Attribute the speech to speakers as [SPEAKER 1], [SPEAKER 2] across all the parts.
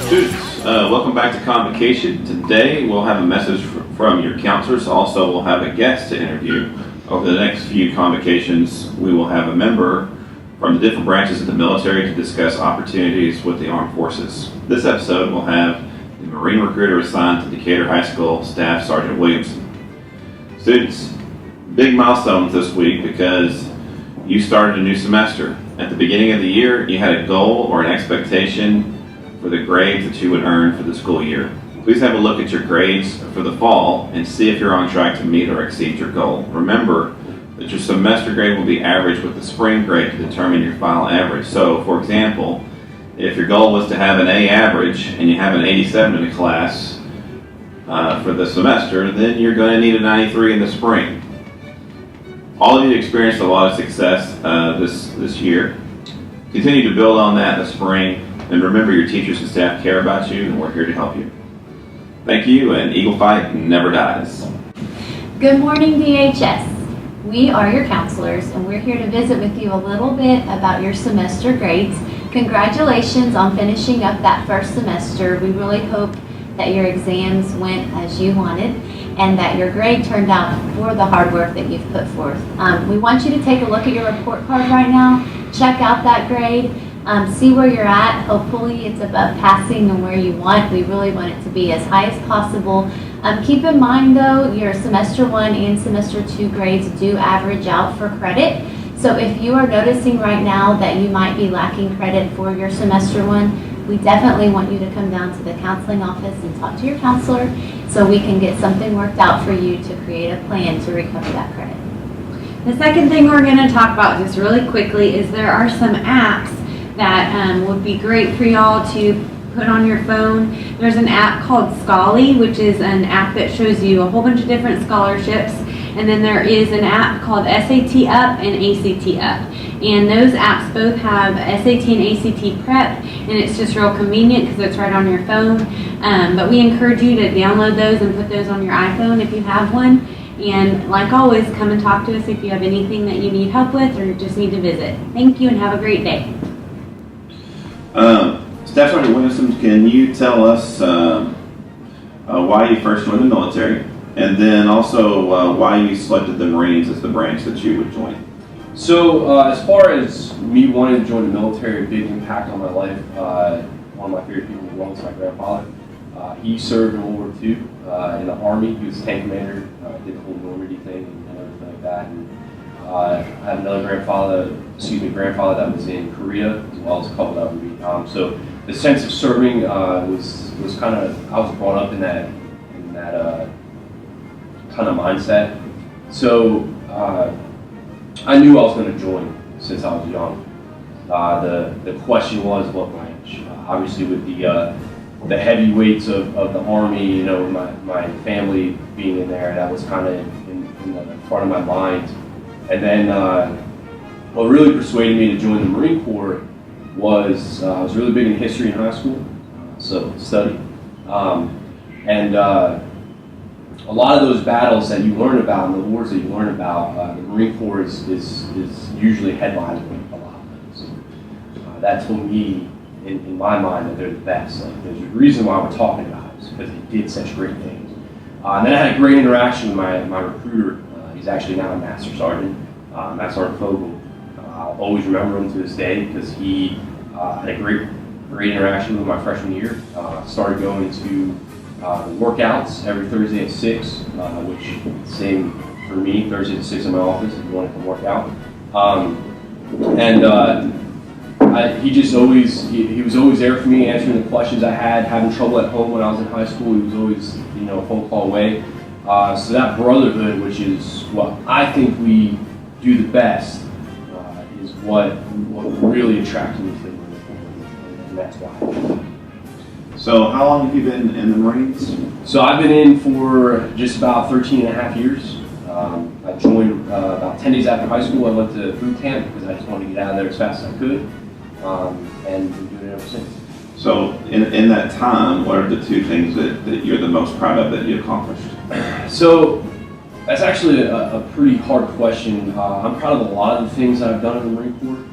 [SPEAKER 1] Students, welcome back to Convocation. Today we'll have a message from your counselors. Also, we'll have a guest to interview. Over the next few convocations, we will have a member from the different branches of the military to discuss opportunities with the armed forces. This episode will have the Marine recruiter assigned to Decatur High School, Staff Sergeant Williamson. Students, big milestones this week because you started a new semester. At the beginning of the year, you had a goal or an expectation for the grades that you would earn for the school year. Please have a look at your grades for the fall and see if you're on track to meet or exceed your goal. Remember that your semester grade will be averaged with the spring grade to determine your final average. So, for example, if your goal was to have an A average and you have an 87 in the class for the semester, then you're going to need a 93 in the spring. All of you experienced a lot of success this year. Continue to build on that in the spring, and remember your teachers and staff care about you, and we're here to help you. Thank you, and Eagle Fight never dies.
[SPEAKER 2] Good morning, DHS. We are your counselors, and we're here to visit with you a little bit about your semester grades. Congratulations on finishing up that first semester. We really hope that your exams went as you wanted and that your grade turned out for the hard work that you've put forth. We want you to take a look at your report card right now, check out that grade, see where you're at. Hopefully it's above passing and where you want. We really want it to be as high as possible. Keep in mind though, your semester 1 and semester 2 grades do average out for credit. So if you are noticing right now that you might be lacking credit for your semester 1, we definitely want you to come down to the counseling office and talk to your counselor so we can get something worked out for you to create a plan to recover that credit.
[SPEAKER 3] The second thing we're going to talk about just really quickly is there are some apps that would be great for y'all to put on your phone. There's an app called Scholly, which is an app that shows you a whole bunch of different scholarships. And then there is an app called SAT Up and ACT Up. And those apps both have SAT and ACT prep, and it's just real convenient because it's right on your phone. But we encourage you to download those and put those on your iPhone if you have one. And like always, come and talk to us if you have anything that you need help with or just need to visit. Thank you and have a great day.
[SPEAKER 1] Staff Sergeant Williamson, can you tell us why you first joined the military, and then also why you selected the Marines as the branch that you would join?
[SPEAKER 4] So as far as me wanting to join the military, a big impact on my life, one of my favorite people in the world is my grandfather. He served in World War II in the Army. He was a tank commander, did the whole Normandy thing and everything like that. And I had another grandfather that was in Korea, as well as a couple that were in Vietnam. So the sense of serving was kind of, I was brought up in that kind of mindset. So I knew I was going to join since I was young. The question was what branch. Obviously, with the heavyweights of the Army, you know, my family being in there, that was kind of in the front of my mind. And then what really persuaded me to join the Marine Corps was I was really big in history in high school, so study. And a lot of those battles that you learn about and the wars that you learn about, the Marine Corps is usually headlined with a lot of those. That told me, in my mind, that they're the best. Like, there's a reason why we're talking about it, is because they did such great things. And then I had a great interaction with my recruiter. He's actually now a Master Sergeant, Master Sergeant Fogel. I'll always remember him to this day because he had a great interaction with my freshman year. Started going to workouts every Thursday at 6, which same for me, Thursday at 6 in my office if you want to come work out. He was always there for me, answering the questions I had, having trouble at home when I was in high school. He was always, a phone call away. So that brotherhood, which is what I think we do the best, is what really attracted me to the Marine Corps, and that's why.
[SPEAKER 1] So how long have you been in the Marines?
[SPEAKER 4] So I've been in for just about 13 and a half years. I joined about 10 days after high school. I went to boot camp because I just wanted to get out of there as fast as I could, and been doing it ever since.
[SPEAKER 1] So in that time, what are the two things that you're the most proud of that you accomplished?
[SPEAKER 4] So that's actually a pretty hard question. I'm proud of a lot of the things that I've done in the Marine Corps.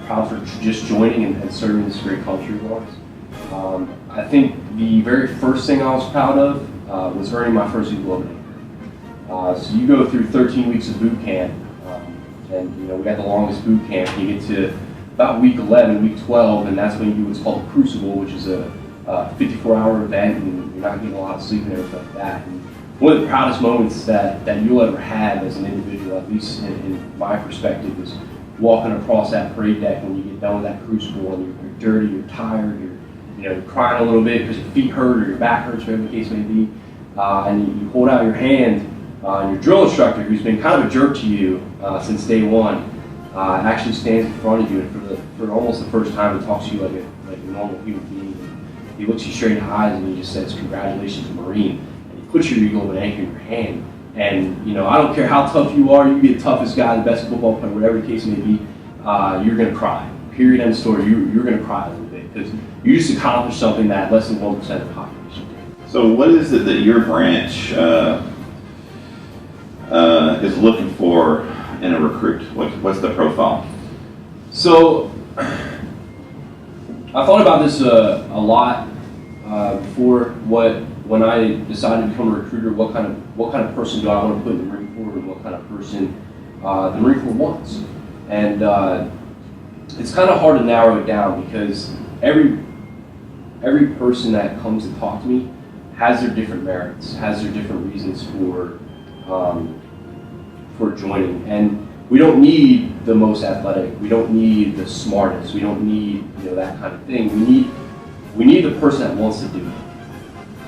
[SPEAKER 4] Proud for just joining and serving this great country of ours. I think the very first thing I was proud of was earning my first Eagle Globe Anchor. So you go through 13 weeks of boot camp, and we got the longest boot camp. You get to about week 11, week 12, and that's when you do what's called a crucible, which is a 54-hour event, and you're not getting a lot of sleep and everything like that. And one of the proudest moments that you'll ever have as an individual, at least in my perspective, is walking across that parade deck when you get done with that crucible and you're dirty, you're tired, you're crying a little bit because your feet hurt or your back hurts, whatever the case may be, and you hold out your hand, and your drill instructor, who's been kind of a jerk to you since day one, actually stands in front of you, and for almost the first time he talks to you like a normal human being. He looks you straight in the eyes and he just says, "Congratulations, Marine." And he puts your Eagle Globe Anchor in your hand. And I don't care how tough you are, you can be the toughest guy, the best football player, whatever the case may be, you're going to cry. Period, end of story. You're going to cry a little bit because you just accomplished something that less than 1% of the population did.
[SPEAKER 1] So what is it that your branch is looking for in a recruit? What's the profile?
[SPEAKER 4] So I thought about this a lot before when I decided to become a recruiter. What kind of person do I want to put in the Marine Corps, and what kind of person the Marine Corps wants? And it's kind of hard to narrow it down because every person that comes to talk to me has their different merits, has their different reasons for joining. And we don't need the most athletic, we don't need the smartest, we don't need that kind of thing. We need the person that wants to do it.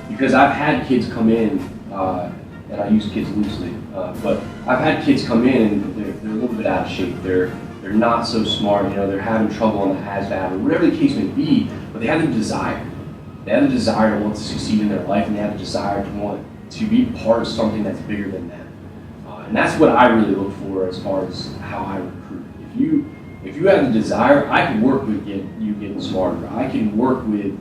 [SPEAKER 4] Because I've had kids come in, and I use kids loosely, but I've had kids come in and they're a little bit out of shape. They're not so smart. They're having trouble on the ASVAB or whatever the case may be. But they have the desire. They have the desire to want to succeed in their life, and they have the desire to want to be part of something that's bigger than them. And that's what I really look for as far as how I recruit. If you have the desire, I can work with you getting smarter. I can work with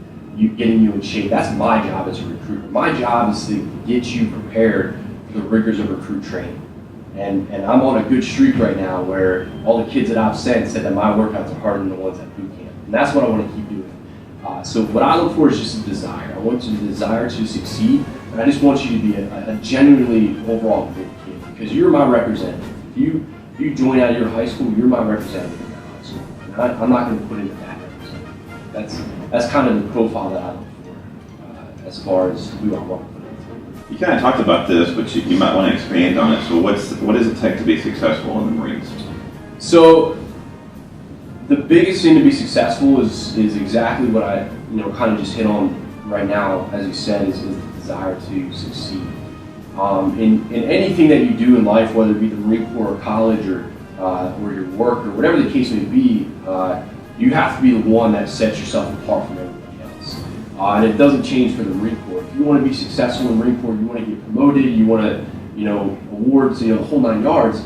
[SPEAKER 4] getting you in shape. That's my job as a recruiter. My job is to get you prepared for the rigors of recruit training. And I'm on a good streak right now where all the kids that I've sent said that my workouts are harder than the ones at boot camp. And that's what I want to keep doing. So what I look for is just a desire. I want you to desire to succeed, and I just want you to be a genuinely overall good kid, because you're my representative. If you join out of your high school, you're my representative in that high school. And I'm not going to put in a bad representative. That's kind of the profile that I look for as far as who I want to put in.
[SPEAKER 1] You kind of talked about this, but you might want to expand on it. So what does it take to be successful in the Marines?
[SPEAKER 4] So the biggest thing to be successful is exactly what I kind of just hit on right now, as you said, is the desire to succeed. In anything that you do in life, whether it be the Marine Corps or college or your work or whatever the case may be, you have to be the one that sets yourself apart from everybody else. And it doesn't change for the Marine Corps. If you want to be successful in the Marine Corps, you want to get promoted, you want to, awards, the whole 9 yards,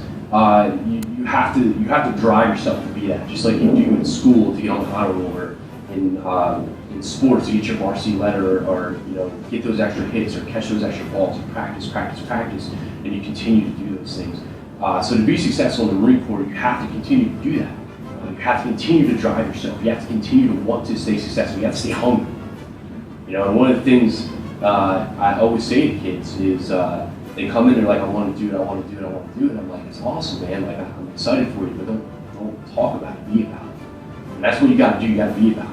[SPEAKER 4] you have to drive yourself to be that, just like you do in school to get on the honor roll, or in sports to get your varsity letter, or get those extra hits or catch those extra balls, and practice, and you continue to do those things. So to be successful in the Marine Corps, you have to continue to do that. You have to continue to drive yourself. You have to continue to want to stay successful. You have to stay hungry. And one of the things I always say to kids is they come in, they're like, I want to do it, I want to do it, I want to do it. And I'm like, it's awesome, man. Like, I'm excited for you, but don't talk about it, be about it. And that's what you got to do. You got to be about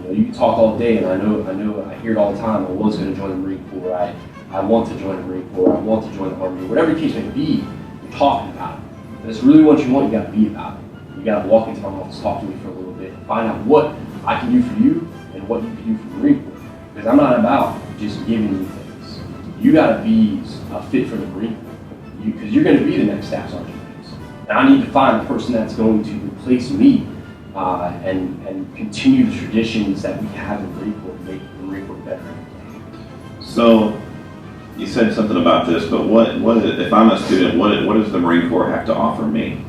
[SPEAKER 4] it. You can talk all day, and I know, I hear it all the time. I was going to join the Marine Corps. I want to join the Marine Corps. I want to join the Army. Whatever the case may be, you're talking about it. If it's really what you want, you got to be about it. You got to walk into my office, talk to me for a little bit, find out what I can do for you and what you can do for the Marine Corps. Because I'm not about just giving you things. You got to be a fit for the Marine Corps. Because you're going to be the next staff sergeant. And I need to find the person that's going to replace me and continue the traditions that we have in the Marine Corps to make the Marine Corps better.
[SPEAKER 1] So you said something about this, but what if I'm a student? What does the Marine Corps have to offer me?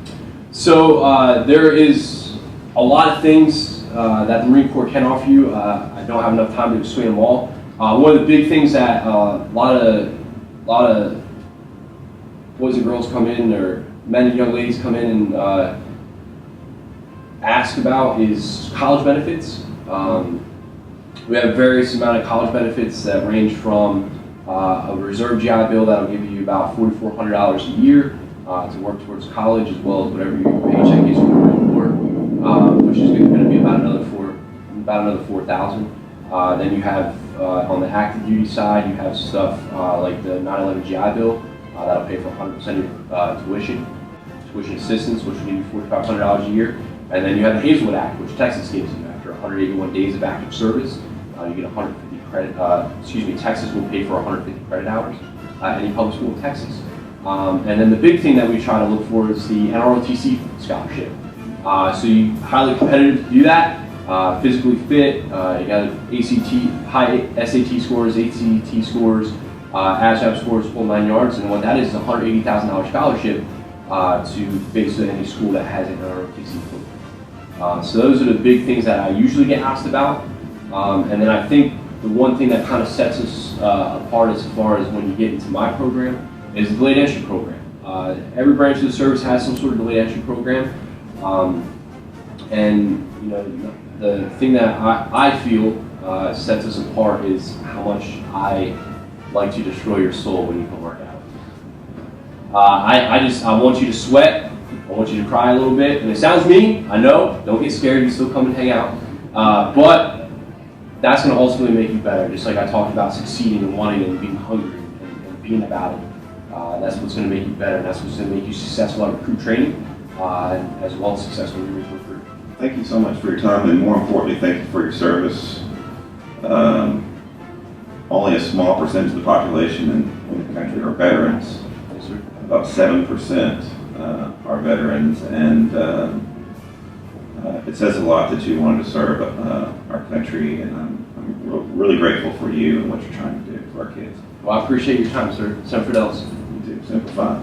[SPEAKER 4] So there is a lot of things that the Marine Corps can offer you. I don't have enough time to explain them all. One of the big things that a lot of boys and girls come in, or men and young ladies come in and ask about is college benefits. We have various amount of college benefits that range from a reserve GI Bill that'll give you about $4,400 a year to work towards college, as well as whatever your paycheck is for the Marine Corps, which is going to be about another $4,000. Then you have on the active duty side, you have stuff like the 9/11 GI Bill that'll pay for 100% of your tuition assistance, which will give you $4,500 a year. And then you have the Hazelwood Act, which Texas gives you after 181 days of active service. You get 150 credit. Texas will pay for 150 credit hours at any public school in Texas. And then the big thing that we try to look for is the NROTC scholarship. So you highly competitive to do that. Physically fit. You got ACT, high SAT scores, ACT scores, ASVAB scores, full 9 yards. And what that is a $180,000 scholarship to basically any school that has an NROTC program. So those are the big things that I usually get asked about. And then I think the one thing that kind of sets us apart as far as when you get into my program is the delayed entry program. Every branch of the service has some sort of delayed entry program. And you know, the thing that I feel sets us apart is how much I like to destroy your soul when you come work out. I want you to sweat. I want you to cry a little bit. And it sounds mean, I know. Don't get scared. You still come and hang out. But that's going to ultimately make you better. Just like I talked about succeeding and wanting and being hungry and being about it. That's what's going to make you better. And that's what's going to make you successful at recruit training, as well as successful in your recruit.
[SPEAKER 1] Thank you so much for your time, and more importantly, thank you for your service. Only a small percentage of the population in the country are veterans.
[SPEAKER 4] Yes, sir.
[SPEAKER 1] About 7% are veterans, and it says a lot that you wanted to serve our country, and I'm really grateful for you and what you're trying to do for our kids.
[SPEAKER 4] Well, I appreciate your time, sir. Semper Fidelis.
[SPEAKER 1] You too. Semper Fi.